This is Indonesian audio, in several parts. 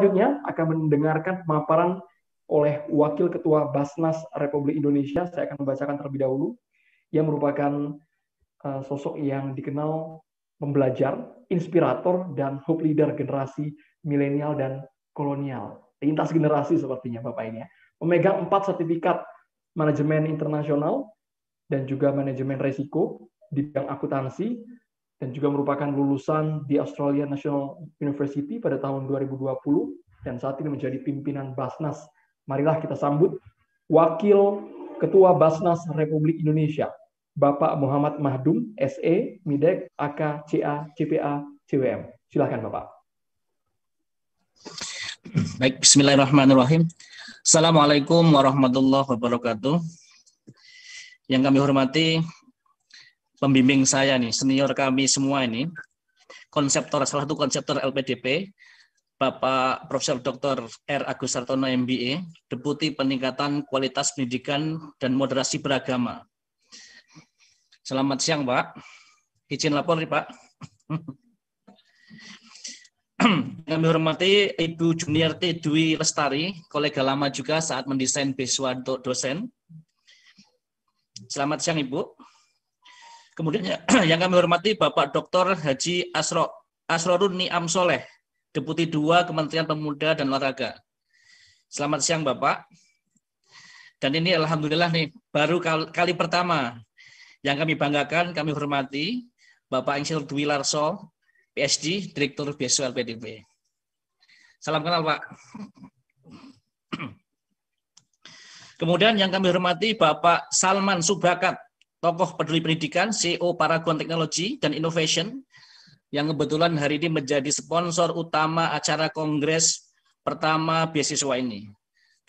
Selanjutnya akan mendengarkan pemaparan oleh Wakil Ketua Basnas Republik Indonesia. Saya akan membacakan terlebih dahulu, yang merupakan sosok yang dikenal pembelajar, inspirator, dan hope leader generasi milenial dan kolonial. Lintas generasi sepertinya Bapak ini ya. Memegang 4 sertifikat manajemen internasional dan juga manajemen resiko di bidang akuntansi, dan juga merupakan lulusan di Australian National University pada tahun 2020 dan saat ini menjadi pimpinan Basnas. Marilah kita sambut Wakil Ketua Basnas Republik Indonesia, Bapak Muhammad Mahdum, SE, MIDEK, AK, CA, CPA, CWM. Silakan Bapak. Baik, bismillahirrahmanirrahim. Assalamualaikum warahmatullahi wabarakatuh. Yang kami hormati pembimbing saya nih, senior kami semua ini, konseptor, salah satu konseptor LPDP, Bapak Profesor Dr. R. Agus Sartono MBA, Deputi Peningkatan Kualitas Pendidikan dan Moderasi Beragama. Selamat siang, Pak. Izin lapor nih, Pak. Kami hormati Ibu Juniarti Dwi Lestari, kolega lama juga saat mendesain beasiswa untuk dosen. Selamat siang, Ibu. Kemudian yang kami hormati Bapak Dr. Haji Asrorun Niam Soleh, Deputi 2 Kementerian Pemuda dan Olahraga. Selamat siang, Bapak. Dan ini alhamdulillah nih, baru kali pertama yang kami banggakan, kami hormati Bapak Insinyur Dwi Larso, PhD, Direktur Beasiswa LPDP. Salam kenal, Pak. Kemudian yang kami hormati Bapak Salman Subakat, tokoh peduli pendidikan, CEO Paragon Technology dan Innovation, yang kebetulan hari ini menjadi sponsor utama acara kongres pertama beasiswa ini.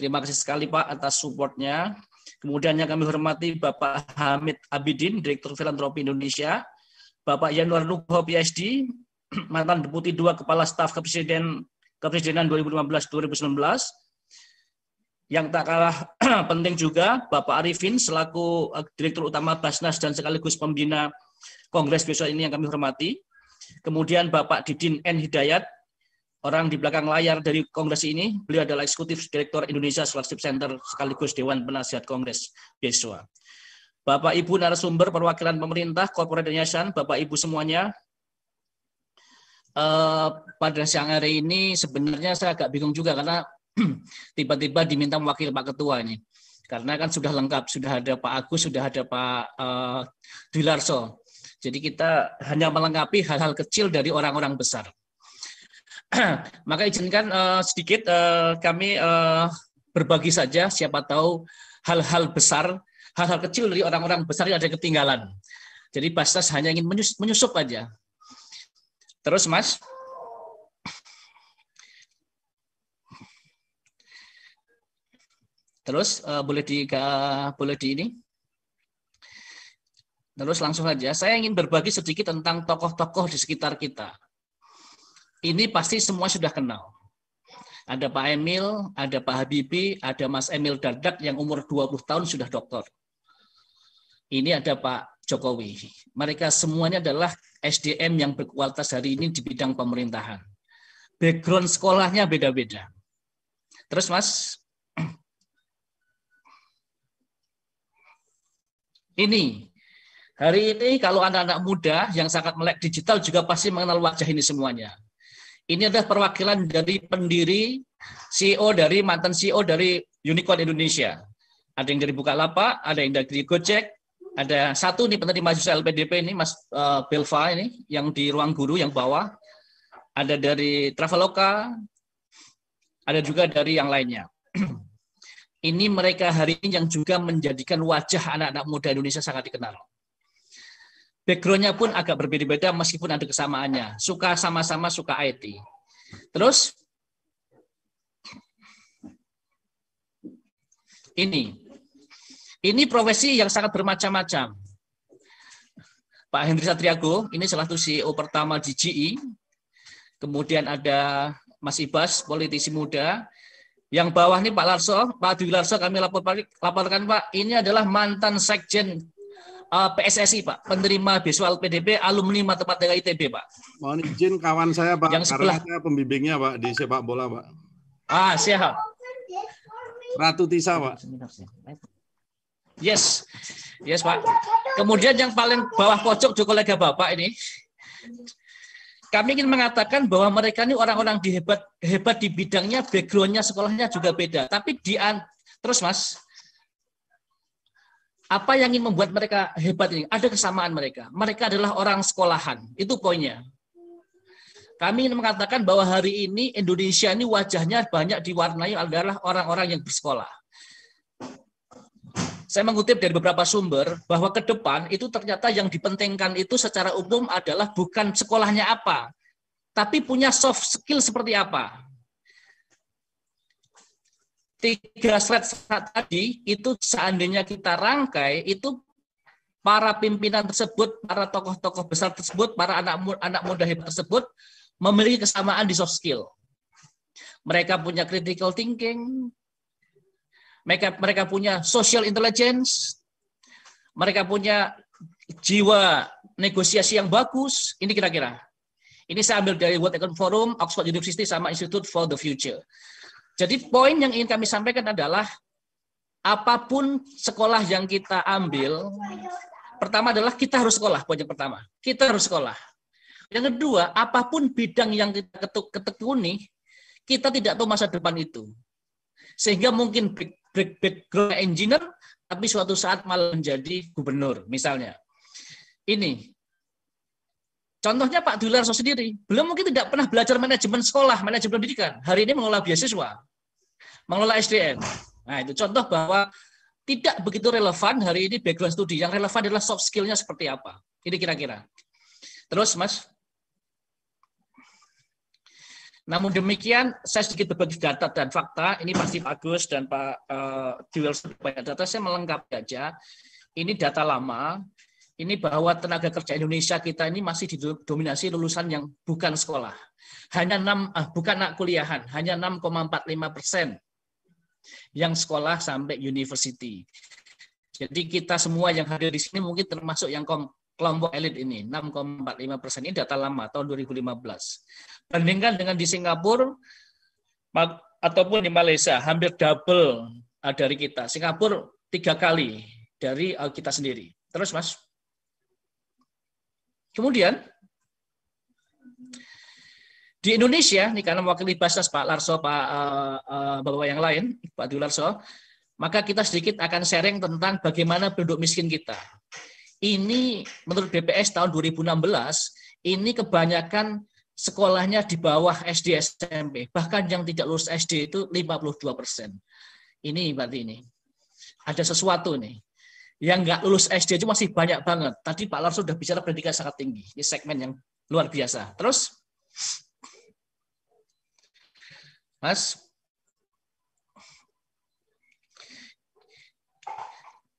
Terima kasih sekali Pak atas supportnya. Kemudian yang kami hormati Bapak Hamid Abidin, Direktur Filantropi Indonesia, Bapak Yanuar Nugroho PhD, mantan Deputi 2 Kepala Staf Kepresidenan 2015-2019, yang tak kalah penting juga Bapak Arifin selaku Direktur Utama Basnas dan sekaligus pembina Kongres besok ini yang kami hormati. Kemudian Bapak Didin N. Hidayat, orang di belakang layar dari kongres ini, beliau adalah Eksekutif Direktur Indonesia Scholarship Center sekaligus Dewan Penasihat Kongres beasiswa. Bapak Ibu narasumber perwakilan pemerintah, corporate dan yayasan, Bapak Ibu semuanya, pada siang hari ini sebenarnya saya agak bingung juga karena tiba-tiba diminta mewakili Pak Ketua ini. Karena kan sudah lengkap, sudah ada Pak Agus, sudah ada Pak Dwi Larso. Jadi kita hanya melengkapi hal-hal kecil dari orang-orang besar. Maka izinkan sedikit kami berbagi saja, siapa tahu hal-hal besar, hal-hal kecil dari orang-orang besar yang ada ketinggalan. Jadi Basnas hanya ingin menyusup aja. Terus Mas. Terus boleh di ini. Terus langsung saja, saya ingin berbagi sedikit tentang tokoh-tokoh di sekitar kita. Ini pasti semua sudah kenal. Ada Pak Emil, ada Pak Habibie, ada Mas Emil Dardak yang umur 20 tahun sudah doktor. Ini ada Pak Jokowi. Mereka semuanya adalah SDM yang berkualitas hari ini di bidang pemerintahan. Background sekolahnya beda-beda. Terus Mas, ini. Hari ini kalau anak-anak muda yang sangat melek digital juga pasti mengenal wajah ini semuanya. Ini adalah perwakilan dari pendiri mantan CEO dari Unicorn Indonesia. Ada yang dari Bukalapak, ada yang dari Gojek, ada satu nih penerima mahasiswa LPDP ini Mas Belva ini yang di ruang guru yang bawah. Ada dari Traveloka, ada juga dari yang lainnya. Ini mereka hari ini yang juga menjadikan wajah anak-anak muda Indonesia sangat dikenal. Background-nya pun agak berbeda-beda meskipun ada kesamaannya. Sama-sama suka IT. Terus, ini profesi yang sangat bermacam-macam. Pak Hendri Satriago, ini salah satu CEO pertama di GE. Kemudian ada Mas Ibas, politisi muda. Yang bawah ini Pak Larso, Pak Dwi Larso kami laporkan Pak, ini adalah mantan Sekjen PSSI Pak, penerima beasiswa LPDP, alumni Matematika ITB Pak. Mohon izin kawan saya Pak, yang karena saya pembimbingnya Pak di sepak bola Pak. Siap. Ratu Tisa, Pak. Yes, Pak. Kemudian yang paling bawah pojok di kolega Bapak ini, kami ingin mengatakan bahwa mereka ini orang-orang hebat di bidangnya, background-nya, sekolahnya juga beda. Tapi terus Mas, apa yang ingin membuat mereka hebat ini? Ada kesamaan mereka. Mereka adalah orang sekolahan. Itu poinnya. Kami ingin mengatakan bahwa hari ini Indonesia ini wajahnya banyak diwarnai adalah orang-orang yang bersekolah. Saya mengutip dari beberapa sumber bahwa ke depan itu ternyata yang dipentingkan itu secara umum adalah bukan sekolahnya apa, tapi punya soft skill seperti apa. 3 slide tadi itu seandainya kita rangkai, itu para pimpinan tersebut, para tokoh-tokoh besar tersebut, para anak muda hebat tersebut memiliki kesamaan di soft skill. Mereka punya critical thinking, mereka punya social intelligence, mereka punya jiwa negosiasi yang bagus. Ini kira-kira. Ini saya ambil dari World Economic Forum, Oxford University, sama Institute for the Future. Jadi poin yang ingin kami sampaikan adalah apapun sekolah yang kita ambil, pertama adalah kita harus sekolah. Poin yang pertama, kita harus sekolah. Yang kedua, apapun bidang yang kita ketekuni, kita tidak tahu masa depan itu. Sehingga mungkin background engineer, tapi suatu saat malah menjadi gubernur, misalnya. Ini. Contohnya Pak Dwi Larso sendiri, beliau mungkin tidak pernah belajar manajemen sekolah, manajemen pendidikan. Hari ini mengelola beasiswa, mengelola SDM. Nah, itu contoh bahwa tidak begitu relevan hari ini background studi. Yang relevan adalah soft skill-nya seperti apa. Ini kira-kira. Terus, Mas. Namun demikian, saya sedikit berbagi data dan fakta. Ini pasti Pak Agus dan Pak Dwi Larso banyak data. Saya melengkapi aja. Ini data lama. Ini bahwa tenaga kerja Indonesia kita ini masih didominasi lulusan yang bukan sekolah. Hanya bukan anak kuliahan, hanya 6,45% yang sekolah sampai university. Jadi kita semua yang hadir di sini mungkin termasuk yang kelompok elit ini, 6,45%. Ini data lama, tahun 2015. Bandingkan dengan di Singapura ataupun di Malaysia, hampir double dari kita. Singapura 3 kali dari kita sendiri. Terus, Mas. Kemudian, di Indonesia, nih karena mewakili Basnas Pak Larso, Bapak yang lain, Pak Dwi Larso, maka kita sedikit akan sharing tentang bagaimana penduduk miskin kita. Ini menurut BPS tahun 2016, ini kebanyakan sekolahnya di bawah SD SMP. Bahkan yang tidak lulus SD itu 52%. Ini berarti ini. Ada sesuatu nih. Yang nggak lulus SD itu masih banyak banget. Tadi Pak Larso sudah bicara pendidikan sangat tinggi. Ini segmen yang luar biasa. Terus, Mas,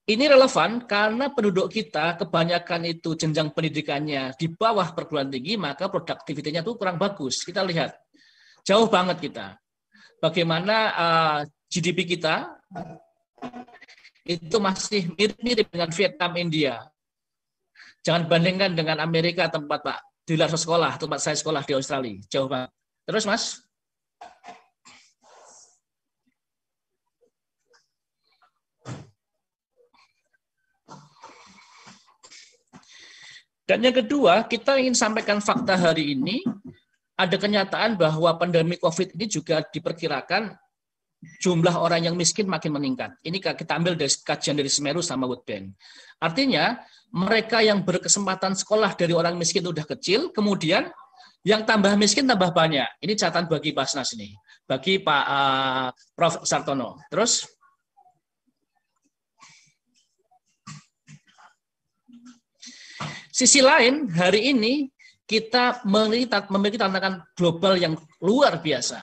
ini relevan karena penduduk kita kebanyakan itu jenjang pendidikannya di bawah perguruan tinggi, maka produktivitinya itu kurang bagus. Kita lihat, jauh banget kita. Bagaimana GDP kita itu masih mirip-mirip dengan Vietnam, India. Jangan bandingkan dengan Amerika, tempat Pak Dwi Larso sekolah, tempat saya sekolah di Australia. Jauh banget. Terus, Mas. Dan yang kedua, kita ingin sampaikan fakta hari ini, ada kenyataan bahwa pandemi COVID ini juga diperkirakan jumlah orang yang miskin makin meningkat. Ini kita ambil dari kajian dari Semeru sama World Bank. Artinya, mereka yang berkesempatan sekolah dari orang miskin itu udah kecil, kemudian yang tambah miskin tambah banyak. Ini catatan bagi Basnas ini, bagi Pak Prof. Sartono. Terus, sisi lain, hari ini kita memiliki tantangan global yang luar biasa.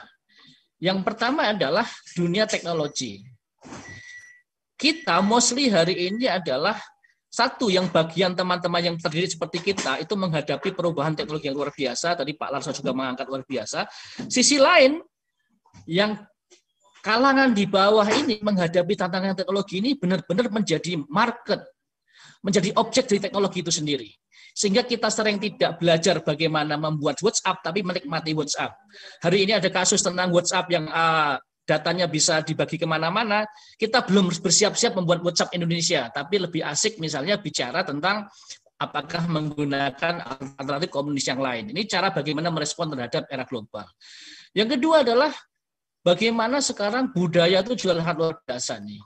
Yang pertama adalah dunia teknologi. Kita mostly hari ini adalah satu yang bagian teman-teman yang terdiri seperti kita itu menghadapi perubahan teknologi yang luar biasa. Tadi Pak Larso juga mengangkat luar biasa. Sisi lain, yang kalangan di bawah ini menghadapi tantangan teknologi ini benar-benar menjadi market. menjadi objek dari teknologi itu sendiri. Sehingga kita sering tidak belajar bagaimana membuat WhatsApp, tapi menikmati WhatsApp. Hari ini ada kasus tentang WhatsApp yang datanya bisa dibagi kemana-mana. Kita belum bersiap-siap membuat WhatsApp Indonesia, tapi lebih asik misalnya bicara tentang apakah menggunakan alternatif komunikasi yang lain. Ini cara bagaimana merespon terhadap era global. Yang kedua adalah bagaimana sekarang budaya itu juga sangat luar biasa nih.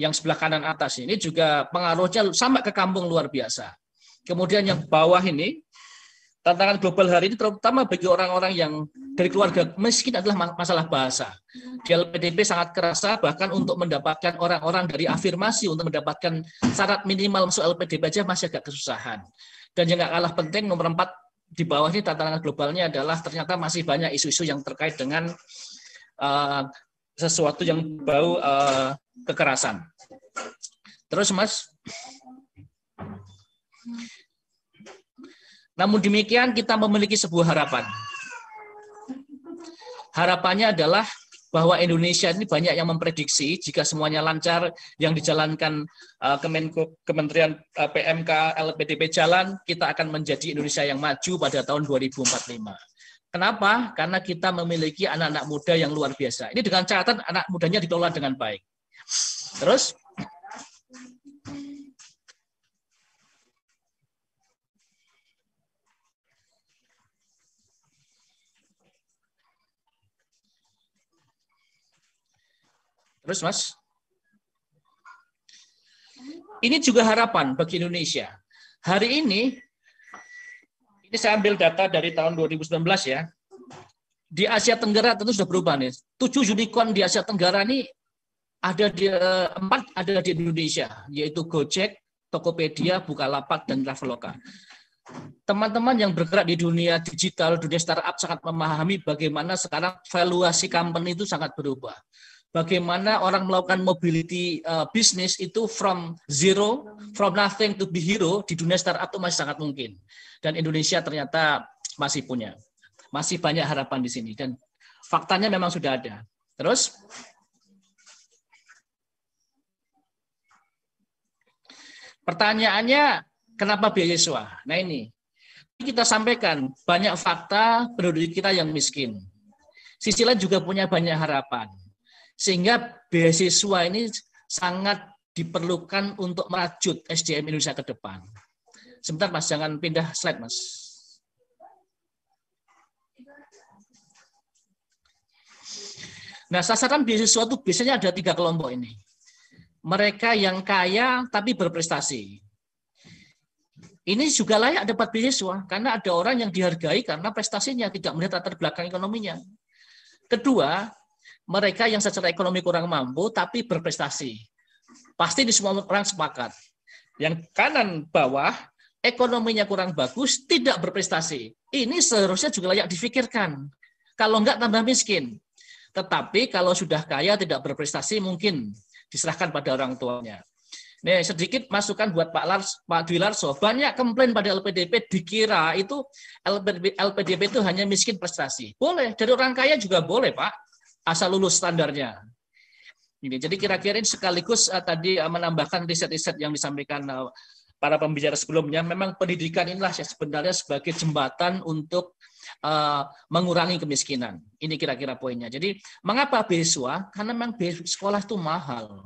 Yang sebelah kanan atas ini juga pengaruhnya sampai ke kampung luar biasa. Kemudian yang bawah ini, tantangan global hari ini terutama bagi orang-orang yang dari keluarga miskin adalah masalah bahasa. Di LPDP sangat kerasa, bahkan untuk mendapatkan orang-orang dari afirmasi untuk mendapatkan syarat minimal masuk LPDP aja masih agak kesusahan. Dan yang nggak kalah penting, nomor 4 di bawah ini tantangan globalnya adalah ternyata masih banyak isu-isu yang terkait dengan sesuatu yang bau kekerasan. Terus Mas, namun demikian kita memiliki sebuah harapan. Harapannya adalah bahwa Indonesia ini banyak yang memprediksi jika semuanya lancar yang dijalankan Kementerian PMK LPDP jalan, kita akan menjadi Indonesia yang maju pada tahun 2045. Kenapa? Karena kita memiliki anak-anak muda yang luar biasa. Ini dengan catatan anak mudanya dikelola dengan baik. Terus, Mas, ini juga harapan bagi Indonesia. Hari ini saya ambil data dari tahun 2019 ya. Di Asia Tenggara tentu sudah berubah nih. 7 unicorn di Asia Tenggara ini ada di 4 ada di Indonesia, yaitu Gojek, Tokopedia, Bukalapak, dan Traveloka. Teman-teman yang bergerak di dunia digital, dunia startup sangat memahami bagaimana sekarang valuasi company itu sangat berubah. Bagaimana orang melakukan mobility bisnis itu from zero, from nothing to be hero di dunia startup itu masih sangat mungkin. Dan Indonesia ternyata masih punya. Masih banyak harapan di sini. Dan faktanya memang sudah ada. Terus, pertanyaannya, kenapa beasiswa? Nah ini, kita sampaikan banyak fakta penduduk kita yang miskin. Sisi lain juga punya banyak harapan. Sehingga beasiswa ini sangat diperlukan untuk merajut SDM Indonesia ke depan. Sebentar Mas, jangan pindah slide Mas. Nah, sasaran beasiswa itu biasanya ada 3 kelompok ini. Mereka yang kaya tapi berprestasi. Ini juga layak dapat beasiswa karena ada orang yang dihargai karena prestasinya, tidak melihat latar belakang ekonominya. Kedua, mereka yang secara ekonomi kurang mampu tapi berprestasi. Pasti di semua orang sepakat. Yang kanan bawah, ekonominya kurang bagus, tidak berprestasi. Ini seharusnya juga layak difikirkan. Kalau enggak tambah miskin. Tetapi kalau sudah kaya tidak berprestasi mungkin diserahkan pada orang tuanya. Nih, sedikit masukan buat Pak Dwi Larso. Banyak komplain pada LPDP dikira itu LPDP itu hanya miskin prestasi. Boleh, dari orang kaya juga boleh, Pak. Asal lulus standarnya. Ini, jadi kira-kira ini sekaligus tadi menambahkan riset-riset yang disampaikan para pembicara sebelumnya. Memang pendidikan inilah sebenarnya sebagai jembatan untuk mengurangi kemiskinan. Ini kira-kira poinnya. Jadi mengapa beasiswa? Karena memang sekolah itu mahal.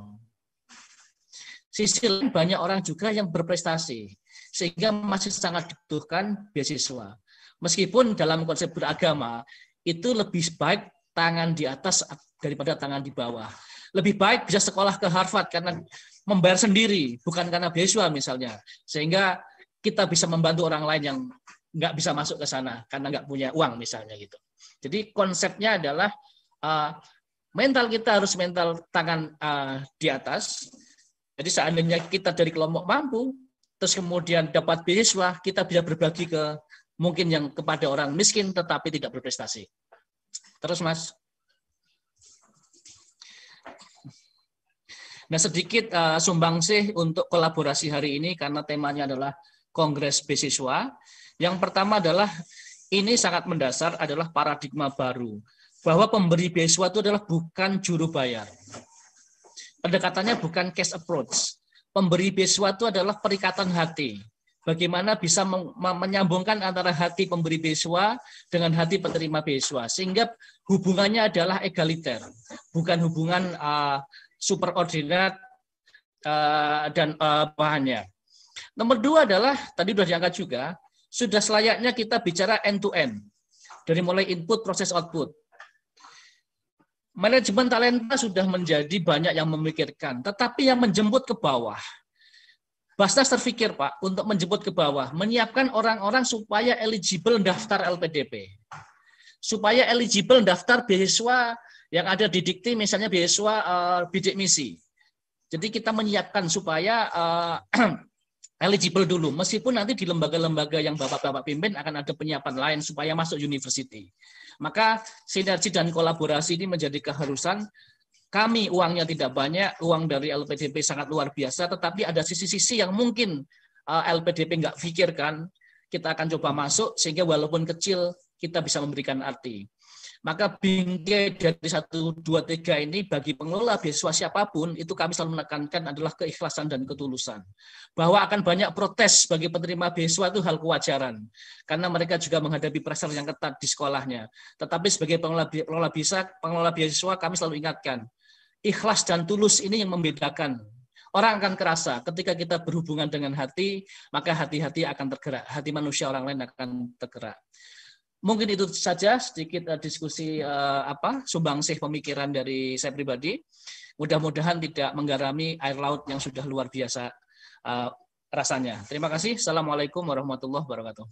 Sisi lain banyak orang juga yang berprestasi, sehingga masih sangat dibutuhkan beasiswa. Meskipun dalam konsep beragama, itu lebih baik tangan di atas daripada tangan di bawah. Lebih baik bisa sekolah ke Harvard karena membayar sendiri, bukan karena beasiswa misalnya. Sehingga kita bisa membantu orang lain yang nggak bisa masuk ke sana karena nggak punya uang misalnya gitu. Jadi konsepnya adalah mental kita harus mental tangan di atas. Jadi seandainya kita dari kelompok mampu, terus kemudian dapat beasiswa, kita bisa berbagi ke mungkin yang kepada orang miskin tetapi tidak berprestasi. Terus Mas. Nah sedikit sumbangsih untuk kolaborasi hari ini karena temanya adalah Kongres Beasiswa. Yang pertama adalah ini sangat mendasar adalah paradigma baru bahwa pemberi beasiswa itu adalah bukan juru bayar. Pendekatannya bukan cash approach. pemberi beasiswa itu adalah perikatan hati. Bagaimana bisa menyambungkan antara hati pemberi beasiswa dengan hati penerima beasiswa, sehingga hubungannya adalah egaliter, bukan hubungan superordinat dan bahannya. Nomor 2 adalah, tadi sudah diangkat juga, sudah selayaknya kita bicara end-to-end, dari mulai input, proses, output. Manajemen talenta sudah menjadi banyak yang memikirkan, tetapi yang menjemput ke bawah. Basnas terpikir, Pak, untuk menjemput ke bawah, menyiapkan orang-orang supaya eligible daftar LPDP. Supaya eligible daftar beasiswa yang ada di Dikti, misalnya beasiswa bidik misi. Jadi kita menyiapkan supaya eligible dulu, meskipun nanti di lembaga-lembaga yang Bapak-Bapak pimpin akan ada penyiapan lain supaya masuk university. Maka sinergi dan kolaborasi ini menjadi keharusan. Kami uangnya tidak banyak, uang dari LPDP sangat luar biasa, tetapi ada sisi-sisi yang mungkin LPDP nggak pikirkan, kita akan coba masuk, sehingga walaupun kecil, kita bisa memberikan arti. Maka bingkai dari 1, 2, 3 ini bagi pengelola beasiswa siapapun, itu kami selalu menekankan adalah keikhlasan dan ketulusan. Bahwa akan banyak protes bagi penerima beasiswa itu hal kewajaran. Karena mereka juga menghadapi pressure yang ketat di sekolahnya. Tetapi sebagai pengelola beasiswa, kami selalu ingatkan, ikhlas dan tulus ini yang membedakan. Orang akan kerasa ketika kita berhubungan dengan hati, maka hati-hati akan tergerak. Hati manusia orang lain akan tergerak. Mungkin itu saja sedikit diskusi sumbangsih pemikiran dari saya pribadi. Mudah-mudahan tidak menggarami air laut yang sudah luar biasa rasanya. Terima kasih. Assalamualaikum warahmatullahi wabarakatuh.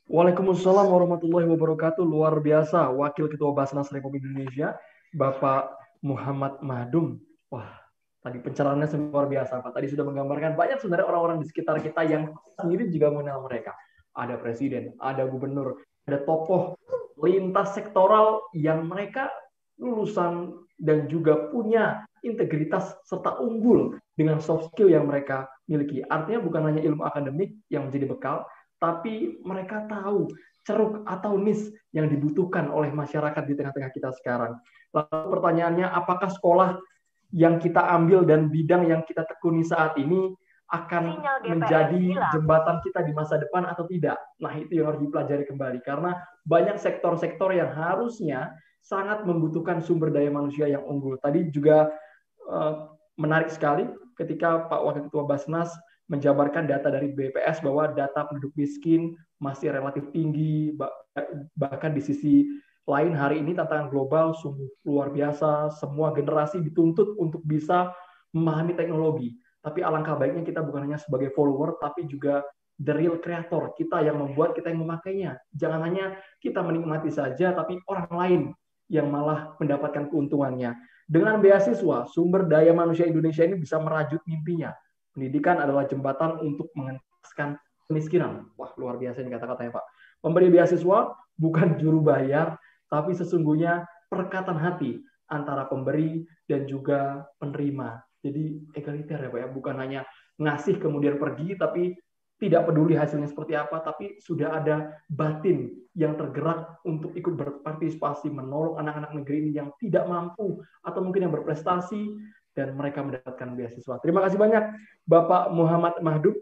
Waalaikumsalam warahmatullahi wabarakatuh. Luar biasa, Wakil Ketua Basnas Republik Indonesia, Bapak Muhammad Mahdum. Wah, tadi pencerahannya luar biasa, Pak. Tadi sudah menggambarkan banyak sebenarnya orang-orang di sekitar kita yang sendiri juga mengenal mereka. Ada presiden, ada gubernur, ada tokoh lintas sektoral yang mereka lulusan dan juga punya integritas serta unggul dengan soft skill yang mereka miliki. Artinya bukan hanya ilmu akademik yang menjadi bekal, tapi mereka tahu ceruk atau niche yang dibutuhkan oleh masyarakat di tengah-tengah kita sekarang. Lalu pertanyaannya, apakah sekolah yang kita ambil dan bidang yang kita tekuni saat ini akan menjadi jembatan kita di masa depan atau tidak? Nah, itu yang harus dipelajari kembali, karena banyak sektor-sektor yang harusnya sangat membutuhkan sumber daya manusia yang unggul. Tadi juga menarik sekali ketika Pak Wakil Ketua Basnas menjabarkan data dari BPS bahwa data penduduk miskin masih relatif tinggi, bahkan di sisi lain hari ini tantangan global sungguh luar biasa, semua generasi dituntut untuk bisa memahami teknologi. Tapi alangkah baiknya kita bukan hanya sebagai follower, tapi juga the real creator, kita yang membuat, kita yang memakainya. Jangan hanya kita menikmati saja, tapi orang lain yang malah mendapatkan keuntungannya. Dengan beasiswa, sumber daya manusia Indonesia ini bisa merajut mimpinya. Pendidikan adalah jembatan untuk mengentaskan kemiskinan. Wah, luar biasa ini kata-katanya, Pak. Pemberi beasiswa bukan juru bayar, tapi sesungguhnya perekatan hati antara pemberi dan juga penerima. Jadi egaliter ya Pak ya, bukan hanya ngasih kemudian pergi, tapi tidak peduli hasilnya seperti apa, tapi sudah ada batin yang tergerak untuk ikut berpartisipasi, menolong anak-anak negeri ini yang tidak mampu, atau mungkin yang berprestasi, dan mereka mendapatkan beasiswa. Terima kasih banyak Bapak Muhammad Mahdum.